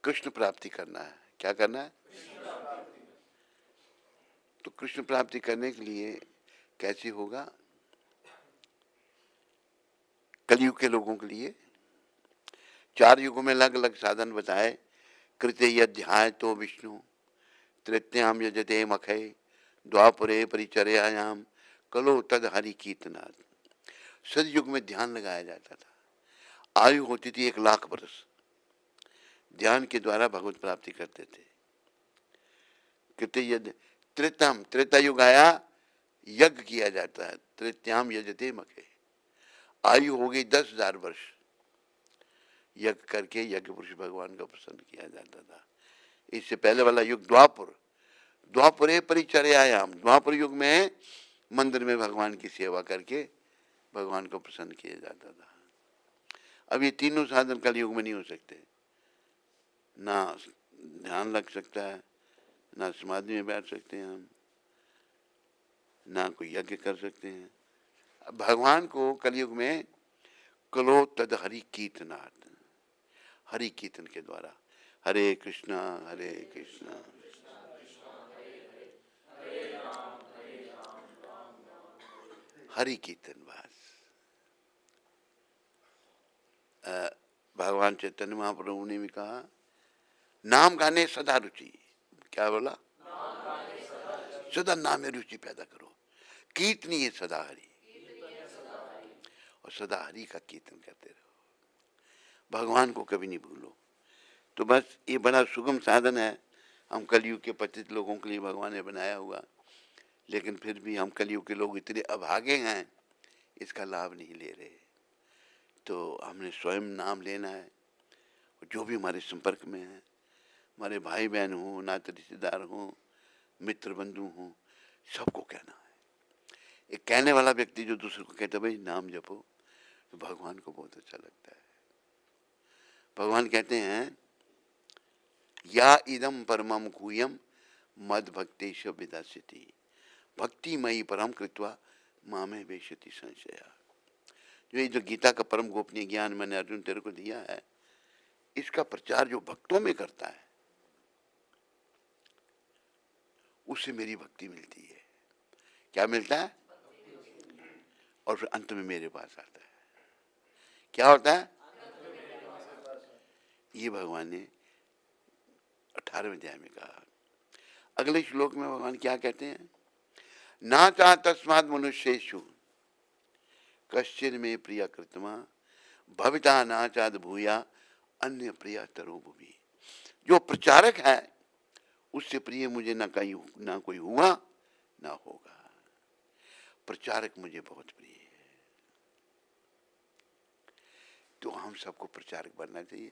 कृष्ण प्राप्ति करना है। क्या करना है? तो कृष्ण प्राप्ति करने के लिए कैसे होगा? कलयुग के लोगों के लिए 4 युगों में अलग अलग साधन बताए। कृते यध्याय तो विष्णु तृतीयाम यजते मखे द्वापरे परिचर्यायाम कलो तद हरि कीर्तनाथ। सतयुग में ध्यान लगाया जाता था। आयु होती थी 1,00,000 वर्ष। ध्यान के द्वारा भगवत प्राप्ति करते थे। कृते यज्ञ त्रेताम, त्रेता युग आया, यज्ञ किया जाता है। तृतीयाम यजते मखे, आयु हो गई 10,000 वर्ष। यज्ञ करके यज्ञ पुरुष भगवान का प्रसन्न किया जाता था। इससे पहले वाला युग द्वापर, द्वापरे परिचर्यायाम, द्वापर युग में मंदिर में भगवान की सेवा करके भगवान को प्रसन्न किया जाता था। अब ये तीनों साधन कल युग में नहीं हो सकते। ना ध्यान लग सकता है, ना समाधि में बैठ सकते हैं हम, ना कोई यज्ञ कर सकते हैं। भगवान को कलयुग में कलो तद हरि कीर्तनाथ, हरि कीर्तन के द्वारा, हरे कृष्णा हरे कृष्णा हरि कीर्तन। बस भगवान चैतन्य महाप्रभु ने भी कहा, नाम गाने सदा रुचि। क्या बोला? सदा नाम में रुचि पैदा करो, कीर्तनी है सदा हरि, और सदा हरि का कीर्तन करते रहो, भगवान को कभी नहीं भूलो। तो बस ये बड़ा सुगम साधन है। हम कलयुग के पतित लोगों के लिए भगवान ने बनाया हुआ, लेकिन फिर भी हम कलयुग के लोग इतने अभागे हैं, इसका लाभ नहीं ले रहे। तो हमने स्वयं नाम लेना है। जो भी हमारे संपर्क में है, हमारे भाई बहन हों, नाते रिश्तेदार हों, मित्र बंधु हों, सबको कहना है। एक कहने वाला व्यक्ति जो दूसरे को कहता है भाई नाम जपो, तो भगवान को बहुत अच्छा लगता है। भगवान कहते हैं, या इदम परमम गुह्यम मद भक्तेश विदास्यति भक्तिमयी परम कृत्वा मामे वेशति संशया। जो गीता का परम गोपनीय ज्ञान मैंने अर्जुन तेरे को दिया है, इसका प्रचार जो भक्तों में करता है, उससे मेरी भक्ति मिलती है। क्या मिलता है? और फिर अंत में मेरे पास आता है। क्या होता है? ये भगवान ने 18वें अध्याय में कहा। अगले श्लोक में भगवान क्या कहते हैं? ना चाह तस्माद मनुष्येषु कश्चिन में प्रिय कृतमा भविता ना चाद भूया अन्य प्रिया तरो भूमि। जो प्रचारक है उससे प्रिय मुझे ना कोई हुआ ना होगा। प्रचारक मुझे बहुत प्रिय है। तो हम सबको प्रचारक बनना चाहिए,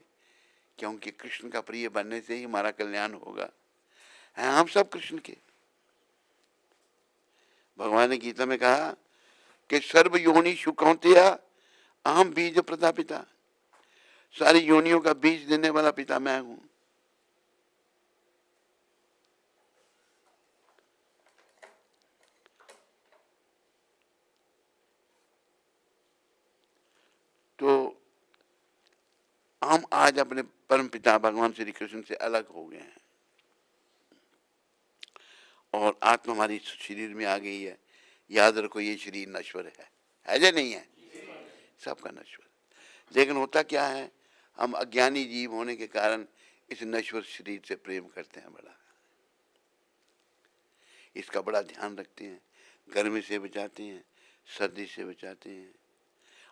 क्योंकि कृष्ण का प्रिय बनने से ही हमारा कल्याण होगा। है हम सब कृष्ण के। भगवान ने गीता में कहा कि सर्व योनिषु कौन्तेय अहम बीज प्रदापिता। सारी योनियों का बीज देने वाला पिता मैं हूं। तो हम आज अपने परम पिता भगवान श्री कृष्ण से अलग हो गए हैं, और आत्मा हमारी शरीर में आ गई है। याद रखो, ये शरीर नश्वर है या नहीं है? सबका नश्वर। लेकिन होता क्या है, हम अज्ञानी जीव होने के कारण इस नश्वर शरीर से प्रेम करते हैं बड़ा। इसका बड़ा ध्यान रखते हैं, गर्मी से बचाते हैं, सर्दी से बचाते हैं,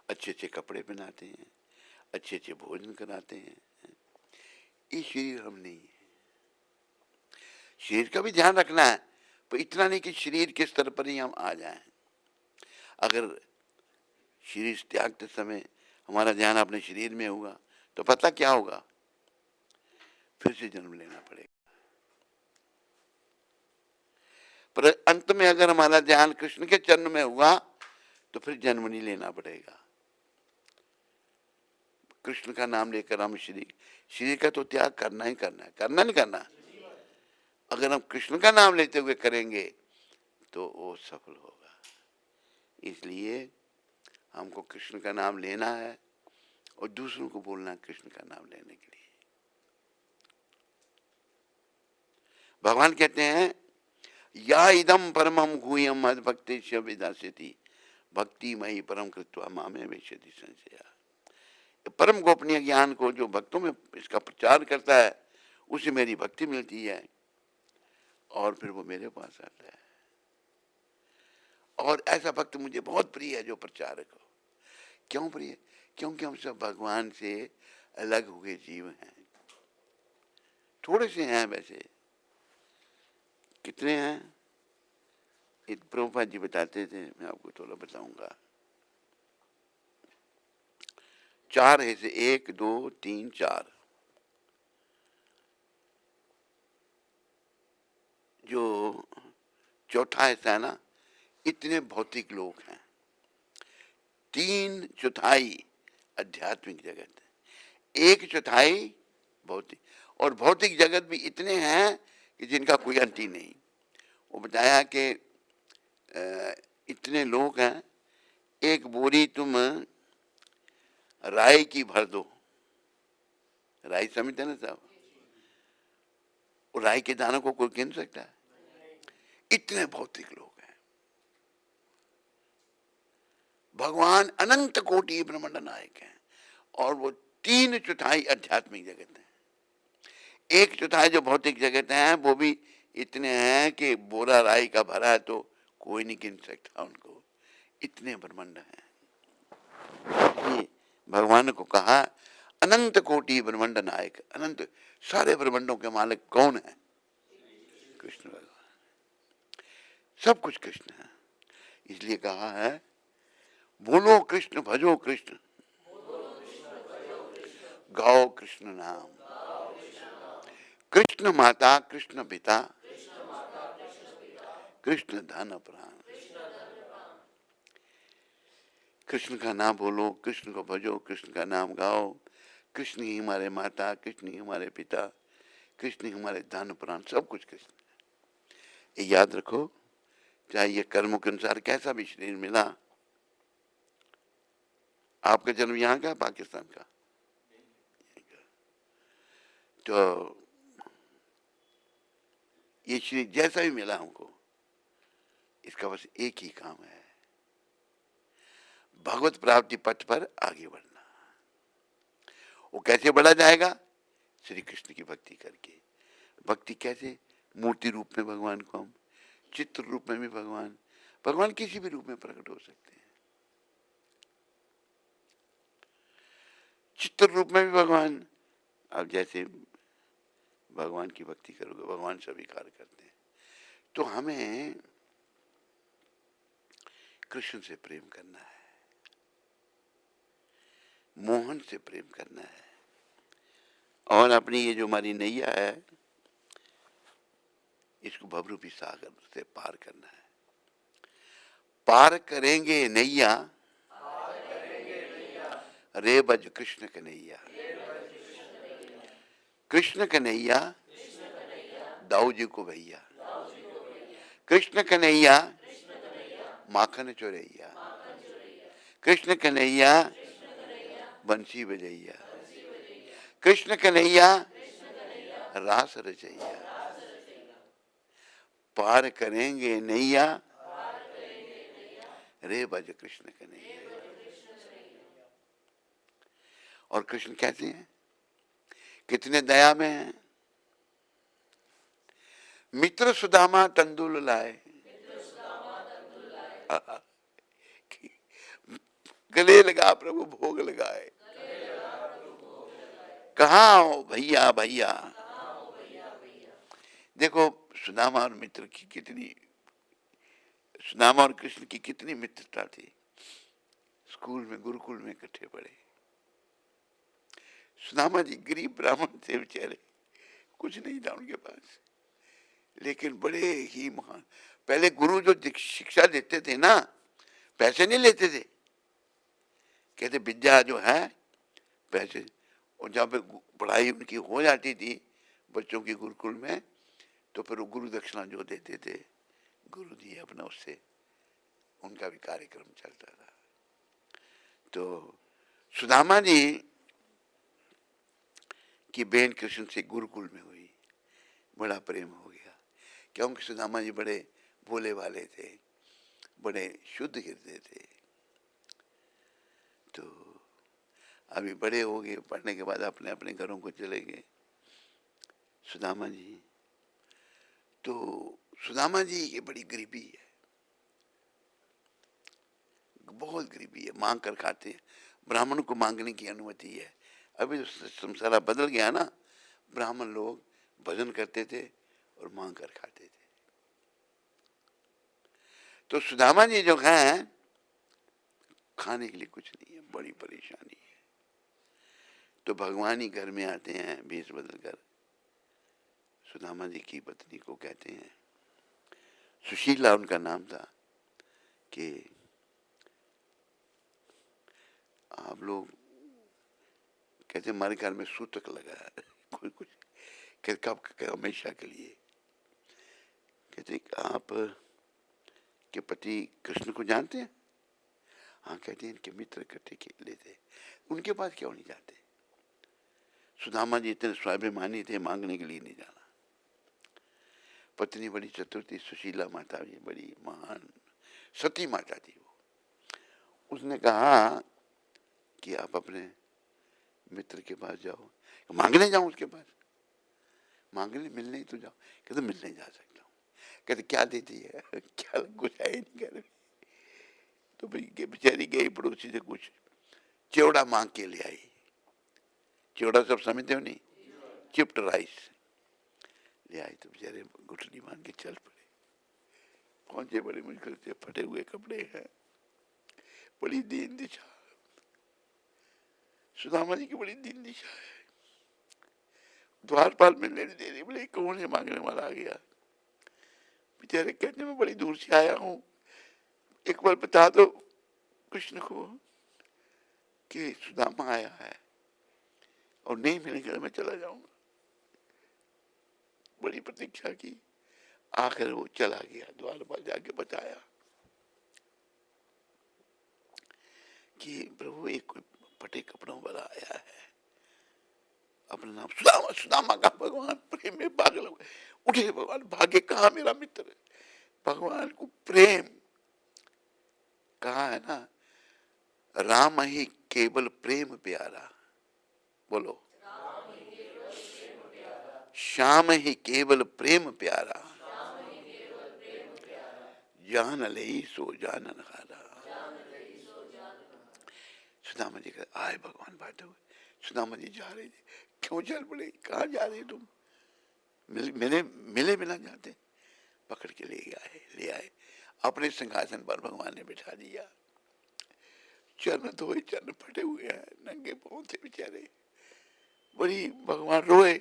अच्छे अच्छे कपड़े पहनाते हैं, अच्छे अच्छे भोजन कराते हैं। ये शरीर हम नहीं है। शरीर का भी ध्यान रखना है, पर इतना नहीं कि शरीर के स्तर पर ही हम आ जाएं। अगर शरीर त्यागते समय हमारा ध्यान अपने शरीर में होगा तो पता क्या होगा? फिर से जन्म लेना पड़ेगा। पर अंत में अगर हमारा ध्यान कृष्ण के चरण में हुआ तो फिर जन्म नहीं लेना पड़ेगा। कृष्ण का नाम लेकर हम शरीर का तो त्याग करना ही करना है। करना नहीं करना? अगर हम कृष्ण का नाम लेते हुए करेंगे तो वो सफल होगा। इसलिए हमको कृष्ण का नाम लेना है और दूसरों को बोलना है कृष्ण का नाम लेने के लिए। भगवान कहते हैं या इदम परमम गुह्यम मद भक्ति विदास्यति भक्ति मई परम कृत्वा मामे वेश्यति संशया। परम गोपनीय ज्ञान को जो भक्तों में इसका प्रचार करता है उसे मेरी भक्ति मिलती है और फिर वो मेरे पास आता है। और ऐसा भक्त मुझे बहुत प्रिय है जो प्रचारक हो। क्यों प्रिय? क्योंकि हम सब भगवान से अलग हुए जीव हैं। थोड़े से हैं वैसे, कितने हैं एक प्रभुपाद जी बताते थे, मैं आपको थोड़ा बताऊंगा। 4 है से 1 2 3 4। जो चौथा हिस्सा है ना, इतने भौतिक लोग हैं। 3/4 आध्यात्मिक जगत, 1/4 भौतिक। और भौतिक जगत भी इतने हैं कि जिनका कोई अंत ही नहीं। वो बताया कि इतने लोग हैं, एक बोरी तुम राई की भर दो, राई समझते ना साहब, राई के दानों को कोई गिन सकता है? इतने भौतिक लोग हैं। भगवान अनंत कोटि ब्रह्मांड नायक हैं और वो 3/4 आध्यात्मिक जगत है। 1/4 जो भौतिक जगत है वो भी इतने हैं कि बोरा राई का भरा है तो कोई नहीं गिन सकता उनको, इतने ब्रह्मांड हैं। ये भगवान को कहा अनंत कोटि ब्रह्मांड नायक। अनंत सारे ब्रह्मांडों के मालिक कौन है? कृष्ण भगवान। सब कुछ कृष्ण है। इसलिए कहा है बोलो कृष्ण भजो कृष्ण, गाओ कृष्ण नाम, कृष्ण माता कृष्ण पिता, कृष्ण धन प्राण। कृष्ण का नाम बोलो, कृष्ण को भजो, कृष्ण का नाम गाओ। कृष्ण ही हमारे माता, कृष्ण ही हमारे पिता, कृष्ण ही हमारे धन प्राण, सब कुछ कृष्ण। ये याद रखो, चाहे ये कर्मों के अनुसार कैसा भी शरीर मिला। आपका जन्म यहाँ का, पाकिस्तान का? तो ये शरीर जैसा भी मिला हमको, इसका बस एक ही काम है, भगवत प्राप्ति पथ पर आगे बढ़ना। वो कैसे बढ़ा जाएगा? श्री कृष्ण की भक्ति करके। भक्ति कैसे? मूर्ति रूप में भगवान को हम, चित्र रूप में भी भगवान, भगवान किसी भी रूप में प्रकट हो सकते हैं। चित्र रूप में भी भगवान, आप जैसे भगवान की भक्ति करोगे भगवान स्वीकार करते हैं। तो हमें कृष्ण से प्रेम करना है, मोहन से प्रेम करना है, और अपनी ये जो हमारी नैया है इसको भवरूपी सागर से पार करना है। पार करेंगे नैया रे बज कृष्ण कन्हैया, कृष्ण कन्हैया दाऊ जी को भैया, कृष्ण कन्हैया माखन चोरैया, कृष्ण कन्हैया बंसी बजैया, कृष्ण कन्हैया रास रचैया। पार करेंगे नैया रे बज कृष्ण कन्हैया। और कृष्ण कैसे हैं? कितने दया में हैं। मित्र सुदामा तंदुल लाए, गले लगा प्रभु भोग लगाए, कहाँ हो भैया भैया। देखो सुदामा और मित्र की कितनी, सुदामा और कृष्ण की कितनी मित्रता थी। स्कूल में गुरुकुल में इकट्ठे पढ़े। सुदामा जी गरीब ब्राह्मण थे बेचारे, कुछ नहीं था उनके पास, लेकिन बड़े ही महान। पहले गुरु जो शिक्षा देते थे ना, पैसे नहीं लेते थे, कहते विद्या जो है पैसे। और जब पढ़ाई उनकी हो जाती थी बच्चों की गुरुकुल में, तो फिर वो गुरु दक्षिणा जो देते थे गुरु जी अपना, उससे उनका भी कार्यक्रम चलता था। तो सुदामा जी की बहन कृष्ण से गुरुकुल में हुई, बड़ा प्रेम हो गया। क्योंकि सुदामा जी बड़े भोले वाले थे, बड़े शुद्ध हृदय थे। तो अभी बड़े हो गए, पढ़ने के बाद अपने अपने घरों को चले गए सुदामा जी। तो सुदामा जी की बड़ी गरीबी है, बहुत गरीबी है, मांग कर खाते हैं। ब्राह्मण को मांगने की अनुमति है। अभी तो संसार बदल गया ना, ब्राह्मण लोग भजन करते थे और मांग कर खाते थे। तो सुदामा जी जो हैं, खाने के लिए कुछ नहीं है, बड़ी परेशानी है। तो भगवान ही घर में आते हैं भेष बदल कर। सुदामा जी की पत्नी को कहते हैं, सुशीला उनका नाम था, कि आप लोग, कहते हमारे घर में सूतक लगा है, कोई कुछ कहते कब हमेशा के लिए। कहते आप के पति कृष्ण को जानते हैं? हाँ। कहते हैं इनके मित्र इकट्ठे खेले थे, उनके पास क्यों नहीं जाते? सुदामा जी इतने स्वाभिमानी थे, मांगने के लिए नहीं जाना। पत्नी बड़ी चतुर थी, सुशीला माता भी बड़ी महान सती माता थी वो। उसने कहा कि आप अपने मित्र के पास जाओ। मांगने जाऊं उसके पास? मांगने मिलने ही तो जाओ। कहते मिलने जा सकता हूँ। कहते क्या देती है? क्या कुछ है नहीं घर में। तो भाई बेचारी गई पड़ोसी से कुछ चिवड़ा मांग के ले आई। चिवड़ा सब समझते हो नहीं, चिप्ड राइस ले आई। तो बेचारे घुटनी मांग के चल पड़े। पहुंचे बड़ी मुश्किल से, फटे हुए कपड़े हैं, बड़ी दीन दिशा। सुदामा जी की बड़ी दीन दिशा है। द्वारपाल मिलने नहीं दे रही, बोले कौन है मांगने वाला आ गया। बेचारे कहते मैं बड़ी दूर से आया हूँ, एक बार बता दो कृष्ण को कि सुदामा आया है, और नहीं मिलेगा मैं चला जाऊंगा। बड़ी प्रतीक्षा की, आखिर वो चला गया। द्वारपाल जाके बताया कि प्रभु एक कोई फटे कपड़ों वाला आया है, अपना नाम सुदामा। सुदामा का भगवान प्रेम में पागल हो गए। उठे भगवान, भागे कहा मेरा मित्र। भगवान को प्रेम कहा है ना, राम ही केवल प्रेम प्यारा। बोलो, श्याम ही केवल प्रेम प्यारा, जान ले सो जानन हारा। सुदामा जी का आए भगवान बात हुए। सुदामा जी जा रहे थे, क्यों चल पड़े? कहाँ जा रहे तुम? मिले बिना जाते। पकड़ के ले आए अपने सिंहासन पर भगवान ने बिठा दिया। चरण धोए, चरण फटे हुए हैं, नंगे पांव थे बेचारे। बड़ी भगवान रोए,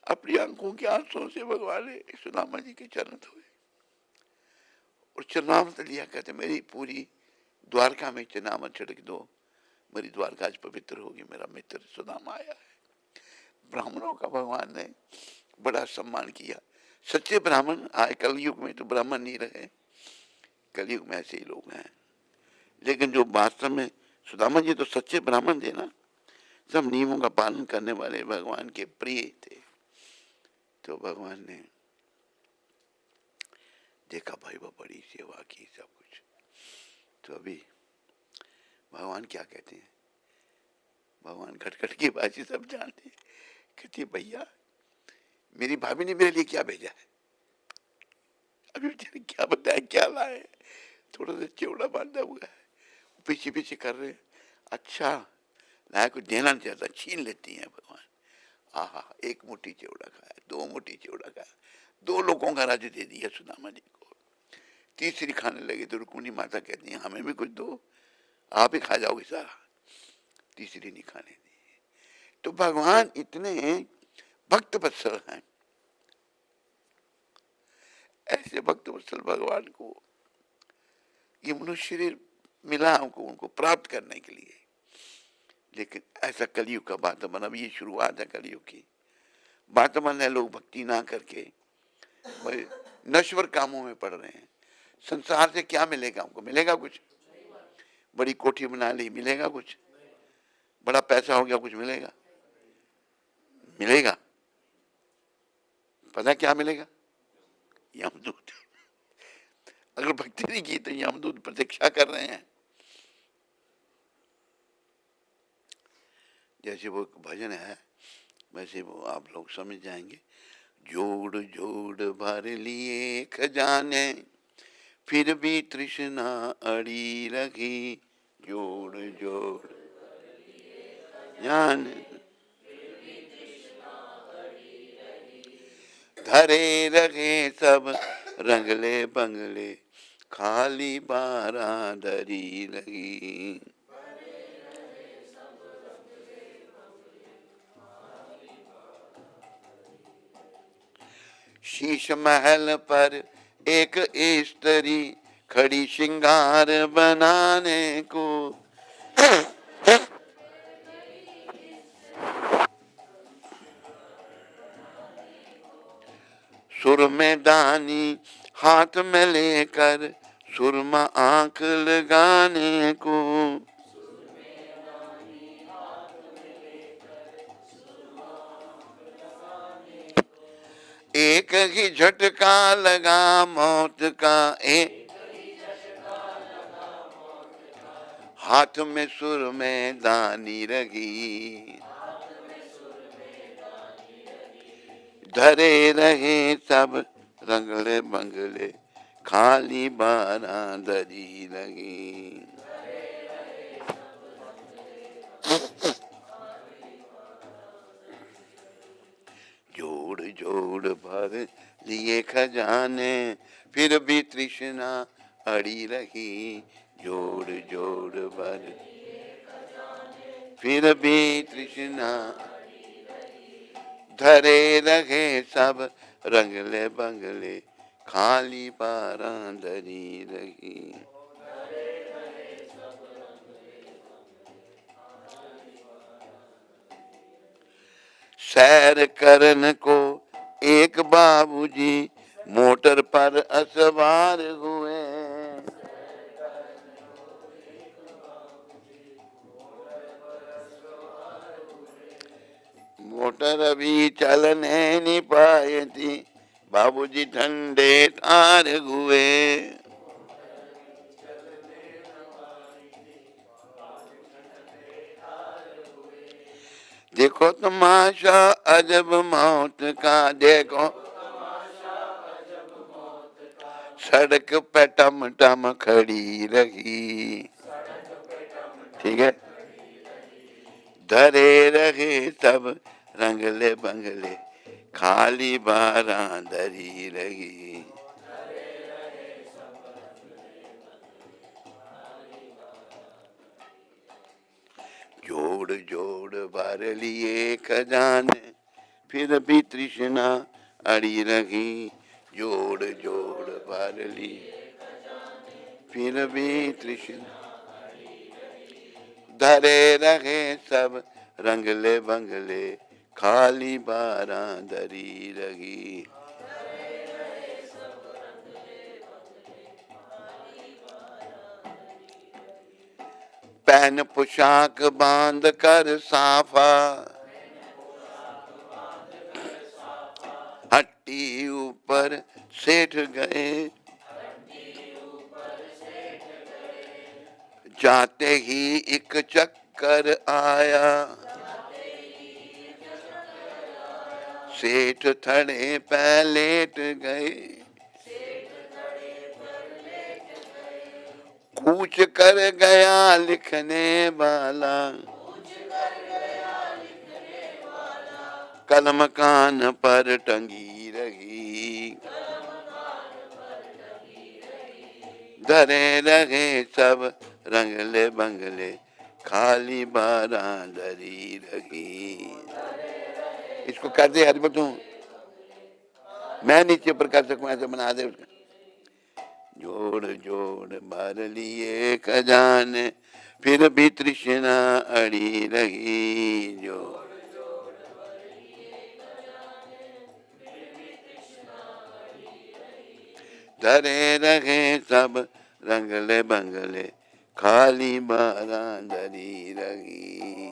अपनी आंखों के आंसुओं से भगवान ने सुदामा जी के चरण धोए और चरणामृत लिया। कहते मेरी पूरी द्वारका में चरणामृत छिड़क दो, मेरी द्वारका आज पवित्र होगी, मेरा मित्र सुदामा आया है। ब्राह्मणों का भगवान ने बड़ा सम्मान किया। सच्चे ब्राह्मण आए कलयुग में, तो ब्राह्मण नहीं रहे, कलयुग में ऐसे ही लोग हैं। लेकिन जो वास्तव में सुदामा जी तो सच्चे ब्राह्मण थे ना, सब नियमों का पालन करने वाले, भगवान के प्रिय थे। तो भगवान ने देखा भाई वो बड़ी सेवा की, सब कुछ। तो अभी भगवान क्या कहते हैं, भगवान खटखट की बाजी सब जानते। कहती भैया मेरी भाभी ने मेरे लिए क्या भेजा है? अभी क्या बताया क्या लाए? थोड़ा सा चिवड़ा बांधा हुआ है, पीछे पीछे कर रहे हैं। अच्छा लाया, कुछ देना नहीं चाहता, छीन लेती हैं भगवान। आहा, एक मुट्ठी चिवड़ा खाया, दो मुट्ठी चिवड़ा खाया, 2 लोगों का राज्य दे दिया सुदामा जी को। तीसरी खाने लगे तो रुक्मिणी माता कहती है हमें भी कुछ दो, आप ही खा जाओगे सारा। तीसरी नहीं खाने दी। तो भगवान इतने भक्त वत्सल हैं, ऐसे भक्त वत्सल भगवान को ये मनुष्य शरीर मिला हमको, उनको प्राप्त करने के लिए। लेकिन ऐसा कलयुग का वातावरण, अब ये शुरुआत है कलयुग की। वातावरण है, लोग भक्ति ना करके नश्वर कामों में पड़ रहे हैं। संसार से क्या मिलेगा हमको? मिलेगा कुछ? बड़ी कोठी बना ली, मिलेगा कुछ? बड़ा पैसा हो गया, कुछ मिलेगा? मिलेगा? पता क्या मिलेगा? यमदूत, अगर भक्ति नहीं की तो यमदूत प्रतीक्षा कर रहे हैं। जैसे वो भजन है वैसे वो आप लोग समझ जाएंगे। जोड़ जोड़ भर लिए खजाने, फिर भी तृष्णा अड़ी रही। जोड़ जोड़ जान धरे रहे सब रंगले बंगले, खाली बारादरी लगी। शीश महल पर एक स्त्री खड़ी श्रृंगार बनाने को, सुर में दानी हाथ में लेकर सुरमा आंख लगाने को। एक ही झटका लगा मौत का, एक हाथ में सुर में दानी रही। धरे रहे सब रंगले बंगले, खाली बारादरी लगी। जोड़ जोड़ भर लिए खजाने, फिर भी तृष्णा अड़ी रही। जोड़ जोड़ भर फिर भी तृष्णा, धरे रहे सब रंगले बंगले, खाली बारादरी रही। सैर करन को एक बाबूजी मोटर पर असवार हुए। मोटर अभी चलने नहीं पाए थी, बाबूजी ठंडे ठार हुए। देखो तमाशा अजब मौत का, देखो सड़क पे टम टम खड़ी रही। ठीक है। धरे रहे सब रंगले बंगले, खाली बारादरी रही। जोड़ जोड़ भर लिए खजाने, फिर भी तृष्णा अड़ी रही। जोड़ जोड़ भर लिए फिर भी तृष्णा, धरे रहे सब रंगले बंगले, खाली बारादरी रही। पहन पोशाक बांध कर साफा, हट्टी ऊपर सेठ गए। जाते ही एक चक्कर आया, सेठ थड़े पे लेट गए। कूच कर गया लिखने वाला, कलम कान पर टंगी रही। धरे रहे सब रंगले बंगले, खाली बारादरी रही। इसको कर दे हरिबत हूँ मैं, नीचे ऊपर कर सकूं ऐसे बना दे उसका। जोड़ जोड़ भर लिए खजाने, फिर भी तृष्णा अड़ी रही। जो धरे रहे सब रंगले बंगले, खाली बारादरी रही।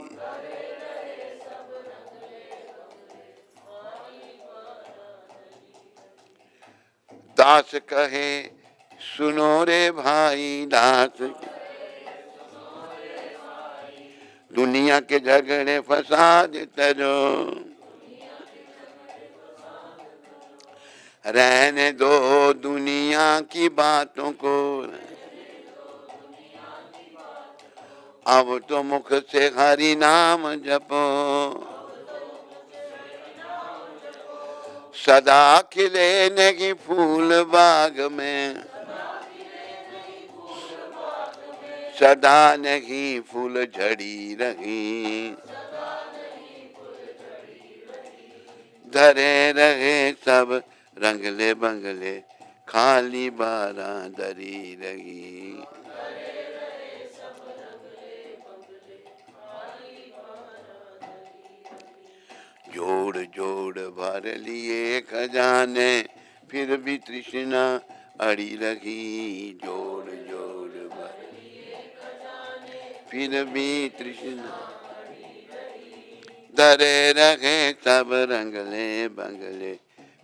दास कहे सुनो रे भाई, दास दुनिया के झगड़े फसाद तरो, रहने दो दुनिया की बातों को, अब तो मुख से हरि नाम जपो, सदा खिले नहीं फूल बाग में, सदा नहीं फूल झड़ी रही, धरे रहे सब रंगले बंगले, खाली बारां धरी रही। जोड़ जोड़ भर लिए खजाने, फिर भी तृष्णा अड़ी रही, जोड़ जोड़ भर फिर भी तृष्णा, धरे रहे सब रंगले बंगले,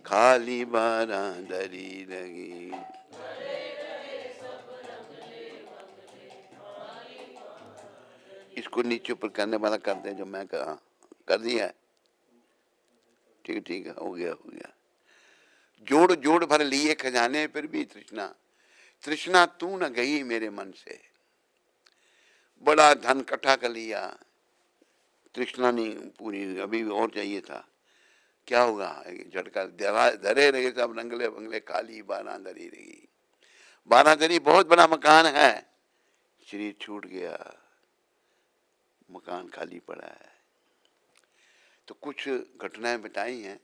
खाली बारां धरी रही। इसको नीचे ऊपर करने वाला कर दे, जो मैं कहा कर दिया। ठीक ठीक है, हो गया हो गया। जोड़ जोड़ भर लिए खजाने, फिर भी तृष्णा, तृष्णा तू न गई मेरे मन से। बड़ा धन इकट्ठा कर लिया, तृष्णा नहीं पूरी, अभी और चाहिए था। क्या होगा, झटका धरे रहे सब रंगले बंगले, खाली बारां धरी रही। बारां धरी बहुत बड़ा मकान है, शरीर छूट गया, मकान खाली पड़ा है। तो कुछ घटनाएं बताई हैं।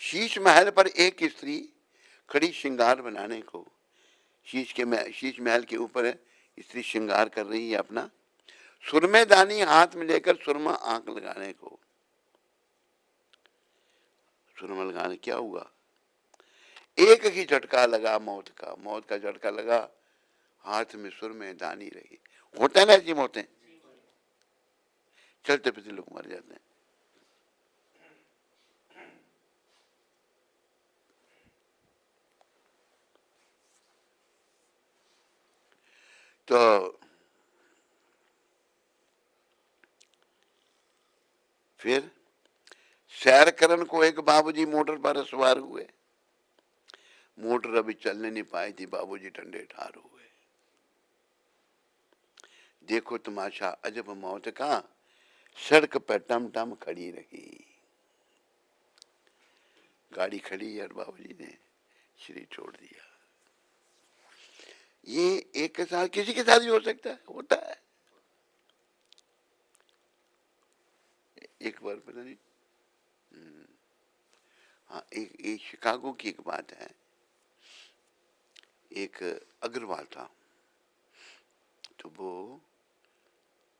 शीश महल पर एक स्त्री खड़ी श्रृंगार बनाने को, शीश महल के ऊपर स्त्री श्रृंगार कर रही है अपना, सुरमे दानी हाथ में लेकर सुरमा आंख लगाने को। सुरमा लगाने क्या हुआ, एक ही झटका लगा मौत का, मौत का झटका लगा, हाथ में सुरमे दानी रही। होता है ना ऐसी मौतें, चलते फिरते लोग मर जाते हैं। तो फिर सैर करन को एक बाबूजी मोटर पर सवार हुए, मोटर अभी चलने नहीं पाई थी, बाबूजी ठंडे ठार हुए। देखो तमाशा अजब मौत का, सड़क पर टम टम खड़ी रही, गाड़ी खड़ी और बाबूजी ने शरीर छोड़ दिया। ये एक के साथ, किसी के साथ भी हो सकता है, होता है। एक बार पता नहीं, हाँ, एक शिकागो की एक बात है। एक अग्रवाल था, तो वो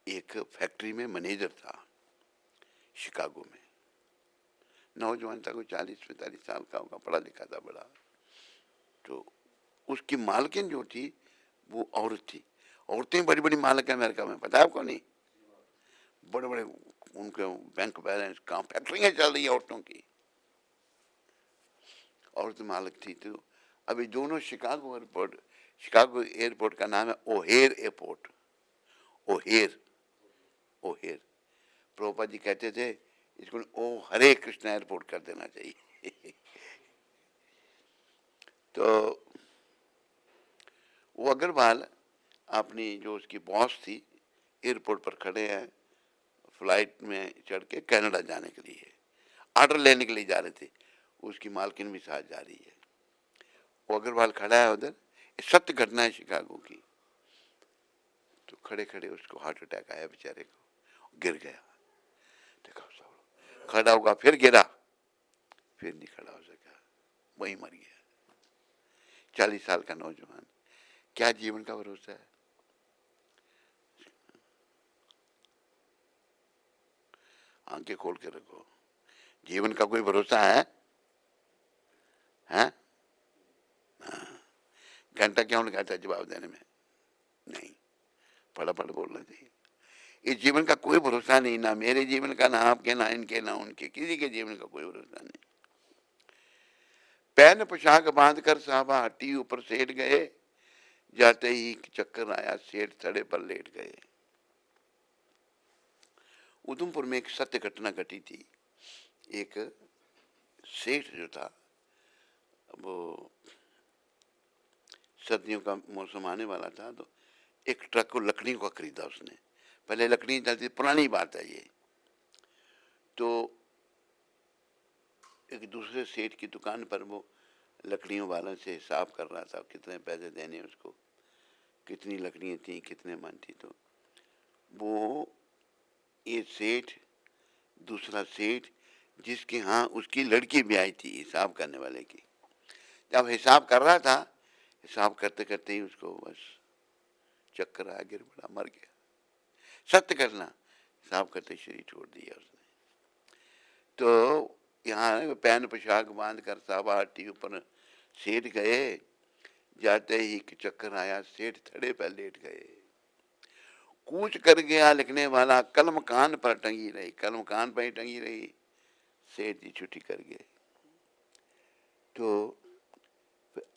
एक फैक्ट्री में मैनेजर था शिकागो में। नौजवान था, कोई 40-45 साल का होगा, पढ़ा लिखा था बड़ा। तो उसकी मालकिन जो थी वो औरत थी। औरतें बड़ी बड़ी मालिक है अमेरिका में, पता है आपको? नहीं, बड़े बड़े उनके बैंक बैलेंस, काम, फैक्ट्रियां चल रही है औरतों की, औरत मालिक थी। तो अभी दोनों शिकागो एयरपोर्ट का नाम है O'Hare airport, O'Hare O'Hare. Prabhupada ji कहते थे इसको ओ हरे कृष्ण एयरपोर्ट कर देना चाहिए। तो वो अग्रवाल अपनी जो उसकी बॉस थी एयरपोर्ट पर खड़े हैं, फ्लाइट में चढ़ के कनाडा जाने के लिए, ऑर्डर लेने के लिए जा रहे थे। उसकी मालकिन भी साथ जा रही है। वो अग्रवाल खड़ा है उधर, सत्य घटना है शिकागो की। तो खड़े खड़े उसको हार्ट अटैक आया बेचारे को, गिर गया। देखा खड़ा होगा, फिर गिरा, फिर नहीं खड़ा हो सका, वहीं मर गया। 40 साल का नौजवान, क्या जीवन का भरोसा है? आंखें खोल के रखो, जीवन का कोई भरोसा है? हैं? घंटा क्यों लगाता है जवाब देने में? नहीं, फटाफट बोलना चाहिए। इस जीवन का कोई भरोसा नहीं, ना मेरे जीवन का, ना आपके, ना इनके, ना उनके, किसी के जीवन का कोई भरोसा नहीं। पैन पोशाक बांध कर साहबा हट्टी ऊपर सेठ गए, जाते ही चक्कर आया सेठ थड़े पर लेट गए। उधमपुर में एक सत्य घटना घटी थी। एक सेठ जो था, वो सर्दियों का मौसम आने वाला था, तो एक ट्रक को लकड़ी का खरीदा उसने। पहले लकड़ी चलती, पुरानी बात है ये। तो एक दूसरे सेठ की दुकान पर वो लकड़ियों वालों से हिसाब कर रहा था, कितने पैसे देने उसको, कितनी लकड़ियाँ थी, कितने मन थी। तो वो ये सेठ, दूसरा सेठ जिसके यहाँ उसकी लड़की भी आई थी हिसाब करने वाले की, जब हिसाब कर रहा था, हिसाब करते करते ही उसको बस चक्कर आ गिर पड़ा, मर गया। सत्य करना, हिसाब करते शरीर छोड़ दिया उसने। तो यहाँ पैन पोशाक बांध कर साहबा हट्टी ऊपर सेठ गए, जाते ही चक्कर आया सेठ थड़े पर लेट गए। कूच कर गया लिखने वाला, कलम कान पर टंगी रही, कलम कान पर ही टंगी रही, सेठ जी छुट्टी कर गए। तो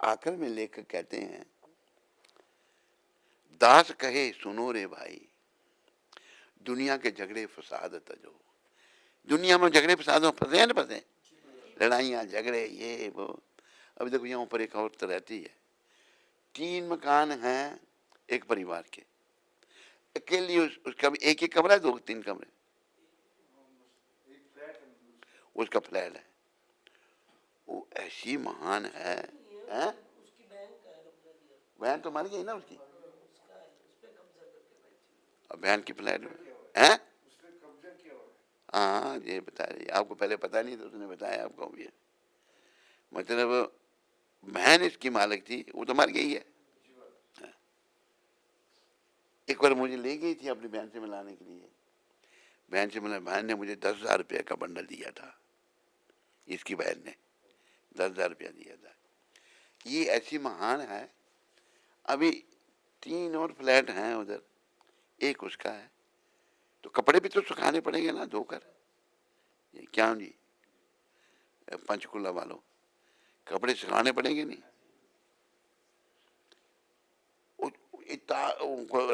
आखिर में लेखक कहते हैं, दास कहे सुनो रे भाई, दुनिया के झगड़े फसाद तजो। दुनिया में झगड़े फसाद फंसे हैं ना, फंसे, लड़ाइयाँ झगड़े ये वो। अभी देखो यहाँ पर एक औरत रहती है, 3 मकान हैं एक परिवार के, अकेली उसका भी एक ही कमरा है, 2-3 कमरे, उसका फ्लैट है। वो ऐसी महान है, हैं? बहन तो मर गई ना उसकी, और बहन की फ्लैट है। हाँ ये बता रही, आपको पहले पता नहीं था, उसने बताया आपको भी। मतलब बहन इसकी मालिक थी, वो तो मर गई है। एक बार मुझे ले गई थी अपनी बहन से मिलाने के लिए, बहन से मिला, बहन ने मुझे 10,000 रुपये का बंडल दिया था, इसकी बहन ने 10,000 रुपया दिया था। ये ऐसी महान है। अभी 3 और फ्लैट हैं उधर, एक उसका है, तो कपड़े भी तो सुखाने पड़ेंगे ना धोकर। ये क्या जी, पंचकुला वालों, कपड़े सुखाने पड़ेंगे नहीं।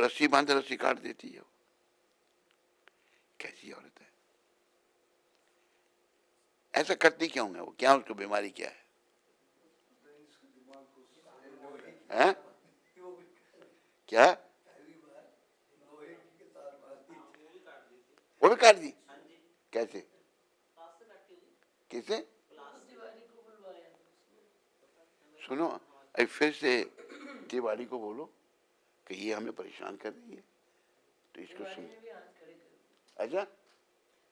रस्सी बांध रस्सी काट देती है, कैसी औरत है, ऐसा करती क्यों है वो, क्या उसको बीमारी क्या है, हैं? क्या वो भी काट दी, कैसे, किसे? सुनो, अभी फिर से तिवारी को बोलो कि ये हमें परेशान कर रही है, तो इसको सुन। अच्छा,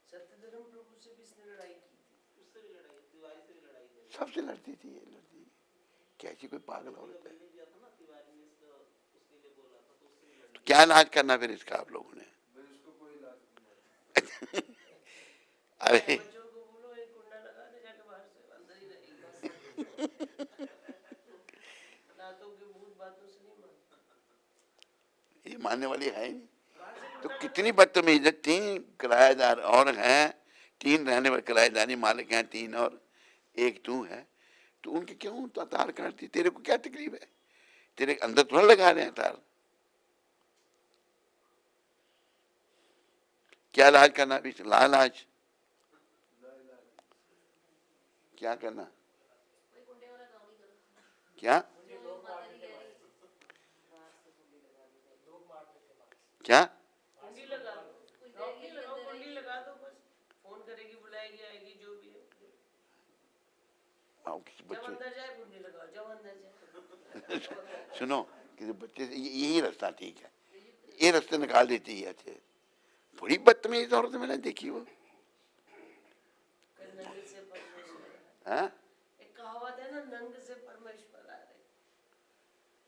सत्यधर्म प्रभु से भी इसने लड़ाई की थी, उससे भी लड़ाई, तिवारी से भी लड़ाई की, सबसे लड़ती थी ये, लड़ती कैसी कोई पागल औरत है। तो क्या इलाज करना फिर इसका आप लोगों ने? अरे ये मानने वाली है ही नहीं। तो कितनी बदतमीज है, 3 किराएदार और हैं, 3 रहने वाले किराएदारी मालिक हैं, 3 और एक तू है, तो उनके क्यों तार काटती? तेरे को क्या तकलीफ है? तेरे अंदर थोड़ा लगा रहे हैं तार। क्या इलाज करना भी, लाइलाज क्या करना, क्या क्या किसी बच्चे सुनो, किसी बच्चे से यही रास्ता ठीक है, ये रास्ते निकाल देती है। अच्छे, बड़ी बदतमीज औरत मैंने देखी वो, है? एक कहावत है ना, नंग से परमेश्वर आ रहे,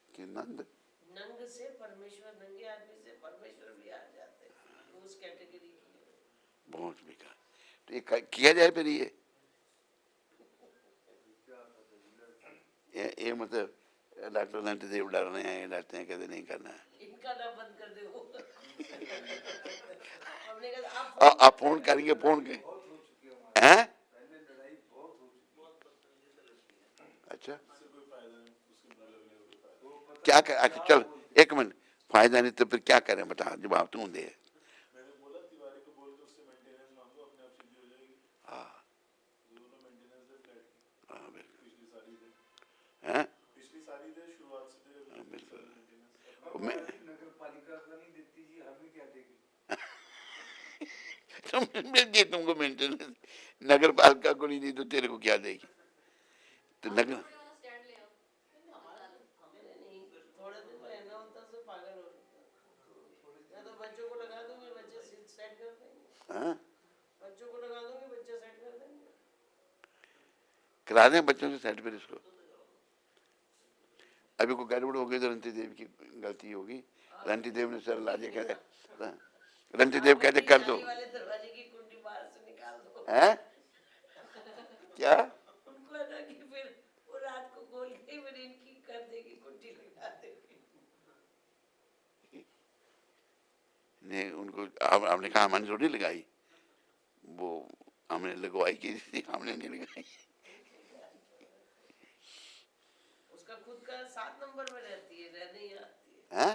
कि नंग नंग से परमेश्वर, नंगे आदमी से परमेश्वर भी आ जाते हैं, तो उस कैटेगरी की है। बहुत बेकार। तो ये किया जाए फिर ये मतलब डॉक्टर ने से डर रहे हैं, डरते हैं, कहते नहीं करना है, इनका ना बंद कर दे वो। हमने कहा आप फोन करेंगे, फोन के हैं, अच्छा क्या कर, अच्छा चल एक मिनट, फायदा नहीं तो फिर क्या करें बता, जवाब तू दे। हाँ हाँ बिल्कुल, हैं हाँ, बिल्कुल। मैं नगर पालिका का नहीं देती जी, हमें क्या देगी? तुम मिल गई तुमको मेंटेनेंस, नगर पालिका को नहीं दी तो तेरे को क्या देगी? तो नगर मेरे नहीं, थोड़े दिन रहना होता तो पागल हो जाता। मैं तो बच्चों को लगा दूंगी, बच्चे सेट कर देंगे। हाँ बच्चों को लगा दूंगी, बच्चे सेट कर देंगे। करा दें बच्चों से सेट फिर इसको। अभी कोई गड़बड़ हो गई तो रंती देव की गलती होगी, रंती देव ने सर लाजे कहते, रंती देव कहते कर दो। जाली वाले दरवाजे की कुंडी बाहर से निकाल दो। हैं क्या? उनको है ना कि फिर वो रात को खोल के फिर इनकी कर देगी, कुंडी लगा देगी। नहीं उनको हमने कहा हमने थोड़ी लगाई, वो हमने लगवाई की थी, हमने नहीं लगाई। उसका खुद का 7 नंबर में रहती है, रहने ही आती है। हैं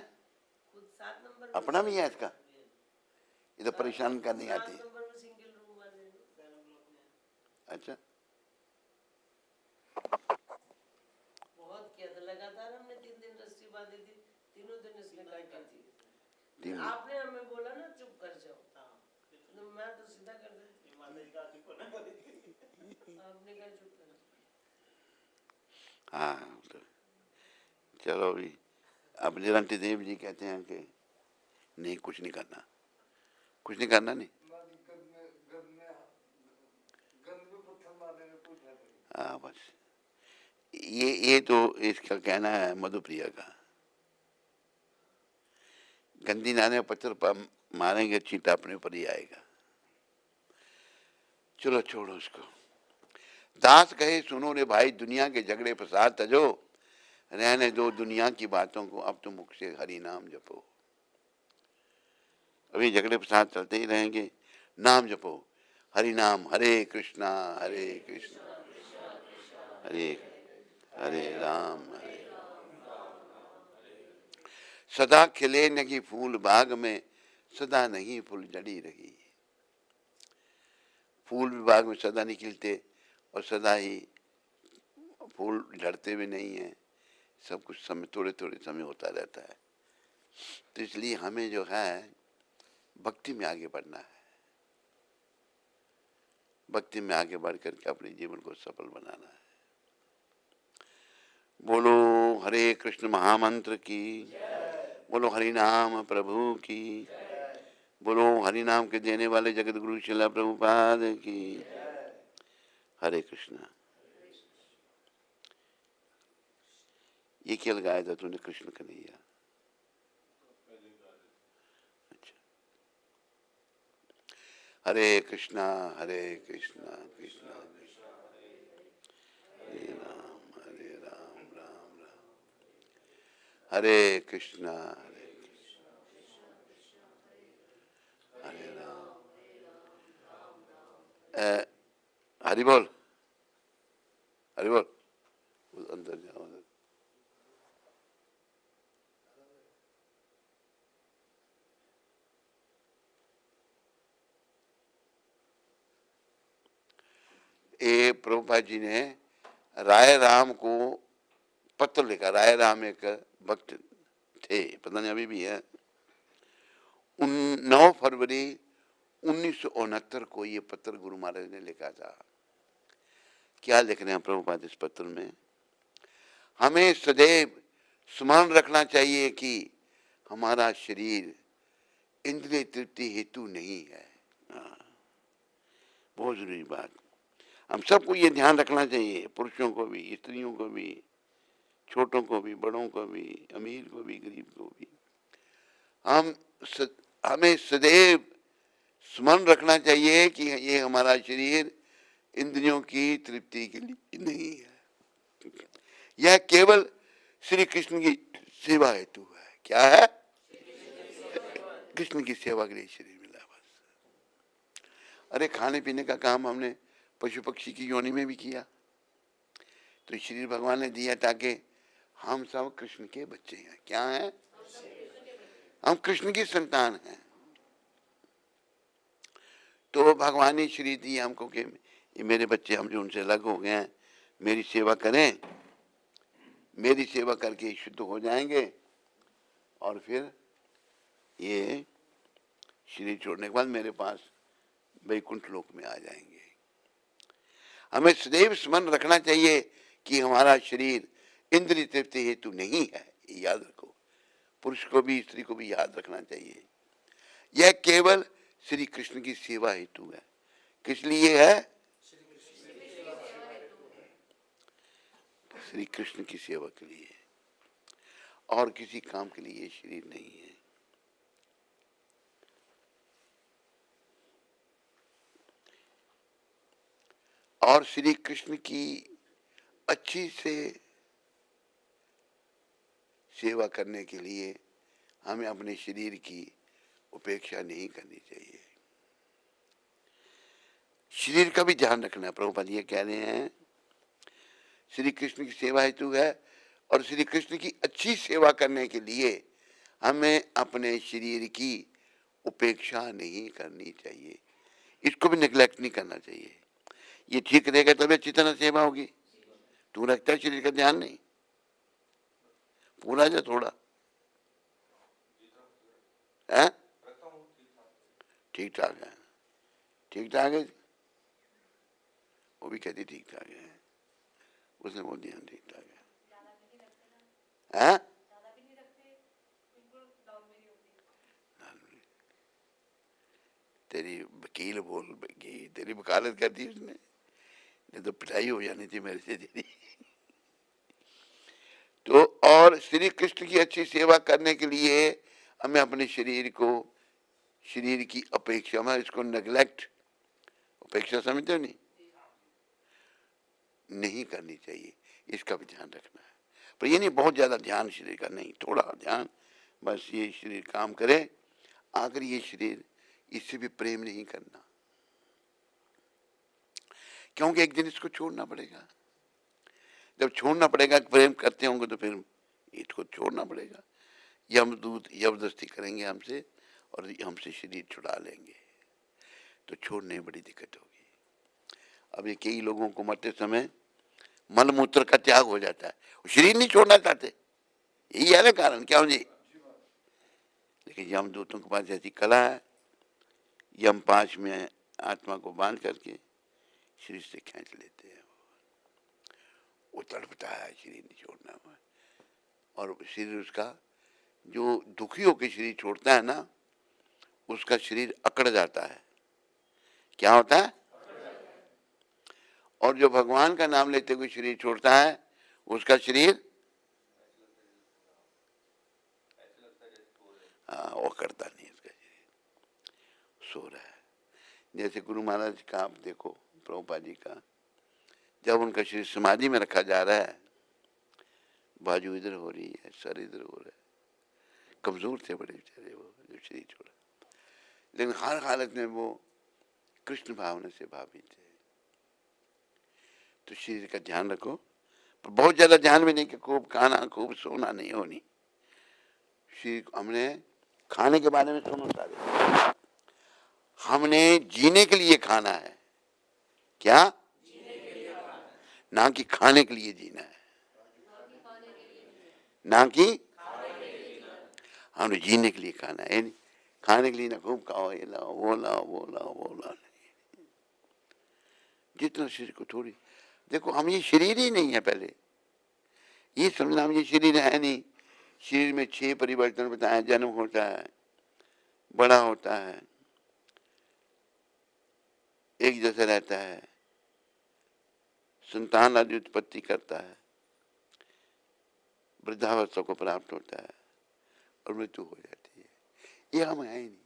खुद 7 नंबर में अपना भी है इसका, ये तो परेशान करनी 7 आती है। नंबर में सिंगल रूम वाले हैं। अच्छा बहुत किया था, लगातार हमने 3 दिन रस्सी बांधी थी, तीनों दिन इसने काटी थी। तीन आपने हमें बोला ना चुप कर जाओ, तो मैं तो सीधा कर देती। आपने कहा चुप कर। हाँ तो चलो अभी अब निरंती देव जी कहते हैं कि नहीं कुछ नहीं करना, कुछ नहीं करना नहीं। हाँ बस ये तो इसका कहना है मधुप्रिया का, गंदी नाने पत्थर पर मारेंगे चींटा अपने पर ही आएगा। चलो छोड़ो उसको। दास कहे सुनो रे भाई दुनिया के झगड़े फसाद तजो, रहने दो दुनिया की बातों को, अब तो मुख से हरि नाम जपो। अभी झगड़े फसाद चलते ही रहेंगे, नाम जपो हरि नाम, हरे कृष्णा हरे हरे राम हरे। सदा खिले नहीं फूल बाग में, सदा नहीं फूल जड़ी रही। फूल विभाग में सदा नहीं खिलते और सदा ही फूल झड़ते भी नहीं हैं, सब कुछ समय थोड़े थोड़े समय होता रहता है। तो इसलिए हमें जो है भक्ति में आगे बढ़ना है, भक्ति में आगे बढ़ करके अपने जीवन को सफल बनाना है। बोलो हरे कृष्ण महामंत्र की, बोलो हरि नाम प्रभु की, बोलो हरि नाम के देने वाले जगत गुरु श्रील प्रभुपाद की। हरे कृष्णा। ये क्या लगाया था तूने कृष्ण कन्हैया? अच्छा हरे कृष्णा कृष्णा कृष्णा हरे राम राम राम। हरे कृष्णा हरे राम। हरि बोल हरि बोल, अंदर जाओ। ये प्रभुपाद जी ने राय राम को पत्र लिखा। राय राम एक भक्त थे, पता नहीं अभी भी है। 9 फरवरी 1969 को ये पत्र गुरु महाराज ने लिखा था। क्या लिख रहे हैं प्रभुपाद इस पत्र में? हमें सदैव स्मरण रखना चाहिए कि हमारा शरीर इंद्रिय तृप्ति हेतु नहीं है। बहुत जरूरी बात, हम सबको ये ध्यान रखना चाहिए, पुरुषों को भी, स्त्रियों को भी, छोटों को भी, बड़ों को भी, अमीर को भी, गरीब को भी। हमें सदैव स्मरण रखना चाहिए कि ये हमारा शरीर इंद्रियों की तृप्ति के लिए नहीं है, यह केवल श्री कृष्ण की सेवा हेतु है। क्या है? कृष्ण की सेवा के लिए शरीर मिला बस। अरे खाने पीने का काम हमने पशु पक्षी की योनि में भी किया, तो शरीर भगवान ने दिया ताकि हम सब कृष्ण के बच्चे हैं। क्या हैं? हम कृष्ण की संतान हैं। तो भगवान ने शरीर दिया हमको कि ये मेरे बच्चे, हम जो उनसे अलग हो गए हैं, मेरी सेवा करें, मेरी सेवा करके शुद्ध हो जाएंगे और फिर ये शरीर छोड़ने के बाद मेरे पास वैकुंठ लोक में आ जाएंगे। हमें सदैव स्मरण रखना चाहिए कि हमारा शरीर इंद्रिय तृप्ति हेतु नहीं है, ये याद रखो। पुरुष को भी स्त्री को भी याद रखना चाहिए, यह केवल श्री कृष्ण की सेवा हेतु है। किस लिए है? श्री कृष्ण की सेवा के लिए, और किसी काम के लिए ये शरीर नहीं है। और श्री कृष्ण की अच्छी से सेवा करने के लिए हमें अपने शरीर की उपेक्षा नहीं करनी चाहिए। शरीर का भी ध्यान रखना है। प्रभुपाद ये कह रहे हैं श्री कृष्ण की सेवा हेतु है, और श्री कृष्ण की अच्छी सेवा करने के लिए हमें अपने शरीर की उपेक्षा नहीं करनी चाहिए, इसको भी निगलेक्ट नहीं करना चाहिए। ये ठीक रहेगा तभी अच्छी तरह सेवा होगी। तू रखता है शरीर का ध्यान नहीं, पूरा जा थोड़ा है, ठीक ठाक है, ठीक ठाक है। वो भी कहती ठीक ठाक है, उसने बोल दिया ठीक ठाक है। तेरी वकील बोल गई, तेरी वकालत कर दी उसने, नहीं तो पिटाई हो जानी थी मेरे से तेरी। तो और श्री कृष्ण की अच्छी सेवा करने के लिए हमें अपने शरीर को, शरीर की अपेक्षा, हमें इसको नेग्लेक्ट, अपेक्षा समझते हो नहीं करनी चाहिए, इसका भी ध्यान रखना है। पर ये नहीं बहुत ज्यादा ध्यान शरीर का नहीं, थोड़ा ध्यान, बस ये शरीर काम करे। आखिर ये शरीर, इससे भी प्रेम नहीं करना, क्योंकि एक दिन इसको छोड़ना पड़ेगा। जब छोड़ना पड़ेगा, प्रेम करते होंगे तो फिर इसको छोड़ना पड़ेगा। यमदूत जबरदस्ती करेंगे हमसे और हमसे शरीर छुड़ा लेंगे, तो छोड़ने में बड़ी दिक्कत होगी। अब ये कई लोगों को मरते समय मल मूत्र का त्याग हो जाता है, शरीर नहीं छोड़ना चाहते, यही है ना कारण, क्या हो जी। लेकिन यमदूतों के पास ऐसी कला है, यम 5 में आत्मा को बांध करके शरीर से खींच लेते हैं। वो तड़पता है, शरीर नहीं छोड़ना हुआ, और शरीर उसका जो दुखी होकर शरीर छोड़ता है ना, उसका शरीर अकड़ जाता है। क्या होता है? और जो भगवान का नाम लेते हुए शरीर छोड़ता है, उसका शरीर वो करता नहीं, उसका शरीर सो रहा है। जैसे गुरु महाराज का आप देखो, प्रभुपाद जी का, जब उनका शरीर समाधि में रखा जा रहा है, बाजू इधर हो रही है, सर इधर हो रहा है, कमजोर थे बड़े बेचारे वो जो शरीर छोड़ा, लेकिन हर हालत में वो कृष्ण भावना से भावी थे। तो शरीर का ध्यान रखो, पर बहुत ज्यादा ध्यान भी नहीं कि खूब खाना खूब सोना नहीं होनी। शरीर हमने खाने के बारे में सुनो सारे, हमने जीने के लिए खाना है, क्या? ना कि खाने के लिए जीना है, ना कि हमने जीने के लिए खाना है। नहीं खाने के लिए ना खूब खाओ, ये लाओ वो लाओ वो लाओ वो लाओ, जितना शरीर को थोड़ी देखो। हम ये शरीर ही नहीं है, पहले ये समझना हम ये शरीर है नहीं। शरीर में 6 परिवर्तन बताए, जन्म होता है, बड़ा होता है, एक जैसा रहता है, संतान आदि उत्पत्ति करता है, वृद्धावस्था को प्राप्त होता है और मृत्यु हो जाती है। ये हम है ही नहीं,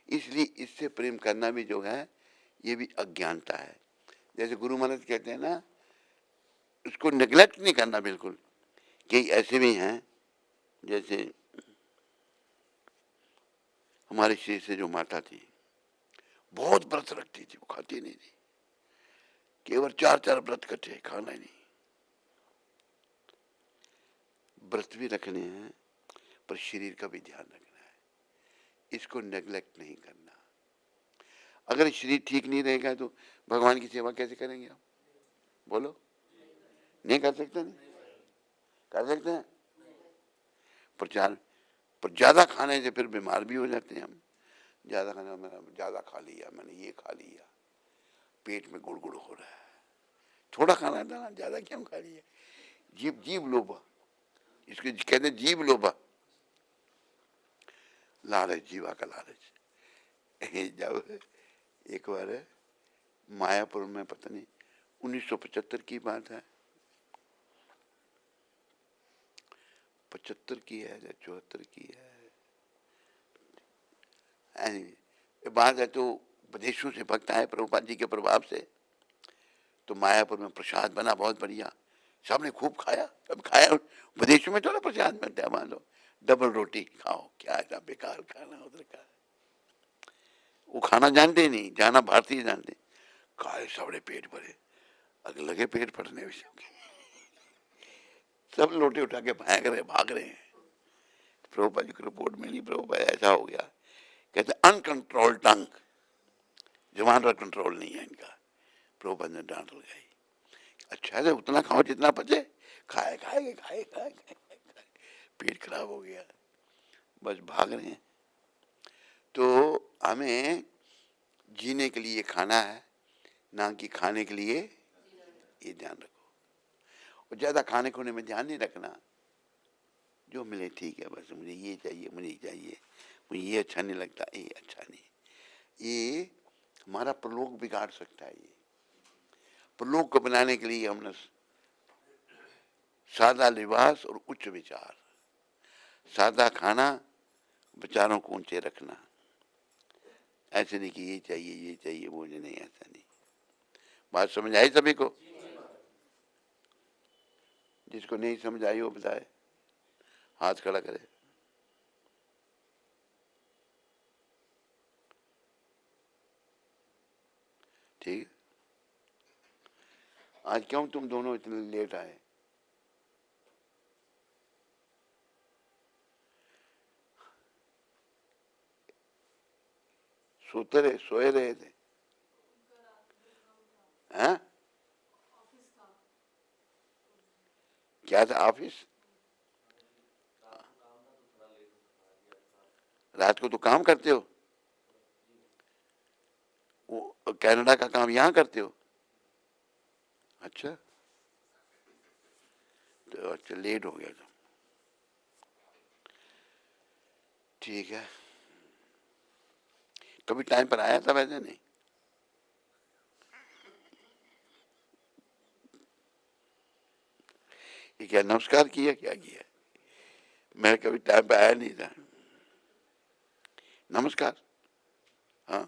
इसलिए इससे प्रेम करना भी जो है ये भी अज्ञानता है। जैसे गुरु महाराज कहते हैं ना, उसको नेग्लेक्ट नहीं करना बिल्कुल। कई ऐसे भी हैं, जैसे हमारे शरीर से जो माता थी, बहुत व्रत रखती थी, वो खाती नहीं थी, केवल 4 व्रत करते, खाना ही नहीं, व्रत भी रखने हैं, पर शरीर का भी ध्यान रखना है, इसको नेग्लेक्ट नहीं करना। अगर शरीर ठीक नहीं रहेगा तो भगवान की सेवा कैसे करेंगे आप? बोलो, नहीं कर सकते? नहीं कर सकते हैं। प्रचार पर ज्यादा खाने से फिर बीमार भी हो जाते हैं हम। ज्यादा खाना, मैंने ज्यादा खा लिया, मैंने ये खा लिया, पेट में गुड़गुड़ हो रहा है। थोड़ा खाना था, ज्यादा क्यों खा लिया? जीव लोभा, इसके कहते हैं जीव लोभा, लालच, जीवा का लालच। जब एक बार मायापुर में, पता नहीं 1975 की बात है, 75 की है या 74 की है, बात है। तो विदेशों से भक्त आए प्रभुपाद जी के प्रभाव से, तो मायापुर में प्रसाद बना बहुत बढ़िया, सबने खूब खाया। सब खाया, विदेशों में तो ना प्रसाद मिलता है, मान लो डबल रोटी खाओ, क्या ऐसा बेकार खाना उधर का, वो खाना जानते ही नहीं, जाना भारतीय जानते, खाए सबड़े पेट भरे, अगर लगे पेट फटने भी, सब लोटे उठा के भाग रहे हैं। प्रभुपाद जी को रिपोर्ट मिली, प्रभुपाद ऐसा हो गया, कहते अनकंट्रोल टंग, जुबान का कंट्रोल नहीं है इनका। प्रभुपाद ने डांट लगाई, अच्छा है उतना खाओ जितना बचे, खाए खाए खाए खाए खाए, पेट खराब हो गया, बस भाग रहे हैं। तो हमें जीने के लिए खाना है, ना कि खाने के लिए, ये ध्यान रखो। और ज्यादा खाने खोने में ध्यान नहीं रखना, जो मिले ठीक है, बस मुझे ये चाहिए, मुझे ये अच्छा नहीं लगता, ये अच्छा नहीं, ये हमारा प्रलोक बिगाड़ सकता है। ये प्रलोक को बनाने के लिए हमने सादा लिबास और उच्च विचार, सादा खाना, विचारों को ऊंचे रखना, ऐसे नहीं कि ये चाहिए मुझे नहीं, ऐसा नहीं। बात समझ आई सभी को? जिसको नहीं समझ आई वो बताए, हाथ खड़ा करे। ठीक, आज क्यों तुम दोनों इतने लेट आए? सोए रहे थे? हैं? क्या था? ऑफिस? रात को तो काम करते हो, वो कनाडा का काम यहाँ करते हो? अच्छा, तो अच्छा लेट हो गया था, ठीक है। कभी टाइम पर आया था वैसे? नहीं, ये क्या नमस्कार किया, क्या किया? मैं कभी टाइम पर आया नहीं था, नमस्कार। हाँ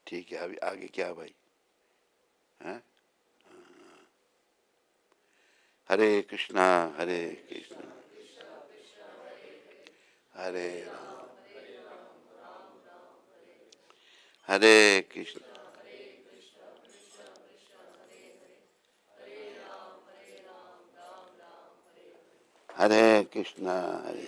ठीक है, अभी आगे क्या भाई? हाँ? हरे कृष्णा हरे कृष्णा हरे राम हरे कृष्ण हरे कृष्णा हरे